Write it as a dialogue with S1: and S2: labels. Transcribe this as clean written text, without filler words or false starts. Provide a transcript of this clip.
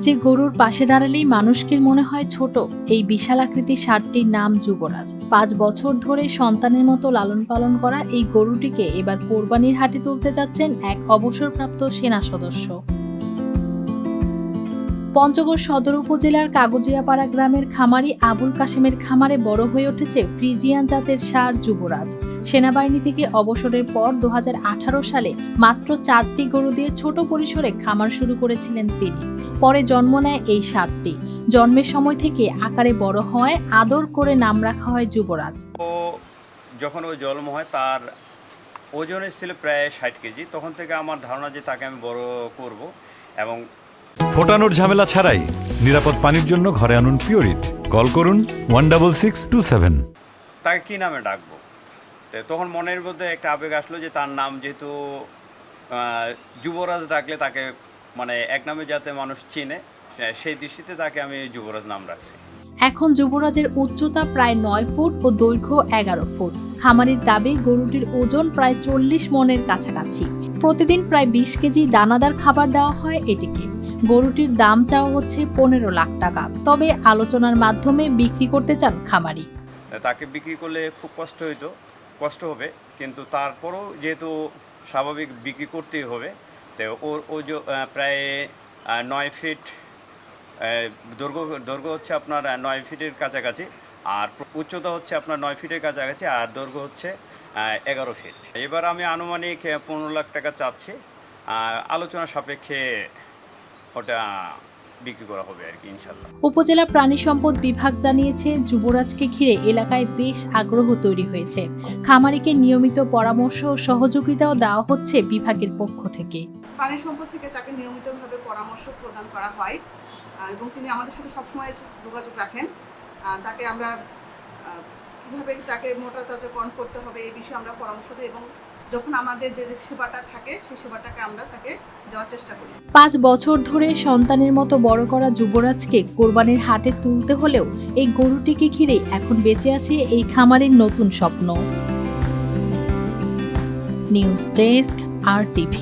S1: যে গরুর পাশে দাঁড়ালেই মানুষকে মনে হয় ছোট, এই বিশাল আকৃতির ষাঁড়টির নাম যুবরাজ। 5 বছর ধরে সন্তানের মতো লালন পালন করা এই গরুটিকে এবার কোরবানির হাটে তুলতে যাচ্ছেন এক অবসরপ্রাপ্ত সেনা সদস্য। পঞ্চগড় সদর উপজেলার কাগজিয়াপাড়া গ্রামের খামারি আবুল কাশেমের খামারে বড় হয়ে উঠেছে ফ্রিজিয়ান জাতের ষাঁড় যুবরাজ। সেনাবাহিনী থেকে অবসরের পর 2018 সালে মাত্র 4টি গরু দিয়ে ছোট পরিসরে খামার শুরু করেছিলেন তিনি। পরে জন্ম নেয় এই ষাঁড়টি। জন্মের সময় থেকে আকারে বড় হওয়ায় আদর করে নাম রাখা হয় যুবরাজ।
S2: যখন ও জন্ম হয় তার ওজনের ছিল প্রায় 60 কেজি। তখন থেকে আমার ধারণা যে তাকে আমি বড় করব এবং
S3: ফোটানোর ঝামেলা ছাড়াই নিরাপদ পানির জন্য ঘরে আনুন পিওরিট। কল করুন 16627।
S2: তাকে কী নামে ডাকবো, তখন মনের মধ্যে একটা আবেগ আসলো যে তার নাম যেহেতু যুবরাজ ডাকলে তাকে মানে এক নামে যাতে মানুষ চিনে, সেই দৃষ্টিতে তাকে আমি যুবরাজ নাম রাখছি।
S1: এখন যুবরাজের উচ্চতা প্রায় 9 ফুট ও দৈর্ঘ্য 11 ফুট। খামারির দাবি গরুটির ওজন প্রায় 40 মনের কাছাকাছি। প্রতিদিন প্রায় 20 কেজি দানাদার খাবার দেওয়া হয় এটিকে। গরুটির দাম চাওয়া হচ্ছে 15 লাখ টাকা। তবে আলোচনার মাধ্যমে বিক্রি করতে চান খামারি।
S2: তাকে বিক্রি করলে খুব কষ্ট হবে, কিন্তু তারপরও যেহেতু স্বাভাবিক বিক্রি করতেই হবে, তো ওর ওজন প্রায় 9 ফিট দৈর্ঘ্য হচ্ছে আপনার 9 ফিটের কাছাকাছি, আর উচ্চতা হচ্ছে আপনার 9 ফিটের কাছাকাছি, আর দৈর্ঘ্য হচ্ছে 11 ফিট। এবার আমি আনুমানিক 15 লাখ টাকা চাচ্ছি। আলোচনা সাপেক্ষে ওটা বিক্রি করা হবে আর কি, ইনশাল্লাহ।
S1: উপজেলা প্রাণী সম্পদ বিভাগ জানিয়েছে, যুবরাজকে ঘিরে এলাকায় বেশ আগ্রহ তৈরি হয়েছে। খামারিকে নিয়মিত পরামর্শ ও সহযোগিতাও দেওয়া হচ্ছে বিভাগের পক্ষ থেকে।
S4: প্রাণী সম্পদ থেকে তাকে নিয়মিতভাবে পরামর্শ প্রদান করা হয় এবং তিনি আমাদের সাথে সবসময় যোগাযোগ রাখেন। তাকে আমরা কীভাবে তাকে মোটাতাজাকরণ করতে হবে এই বিষয়ে আমরা পরামর্শ দিই এবং যখন আমাদের যে সেবাটা থাকে সেই সেবাটাকে আমরা তাকে দেওয়ার চেষ্টা করি।
S1: 5 বছর ধরে সন্তানের মতো বড় করা যুবরাজকে কোরবানির হাটে তুলতে হলেও এই গরুটিকে ঘিরে এখন বেঁচে আছে এই খামারের নতুন স্বপ্ন। News desk, RTV।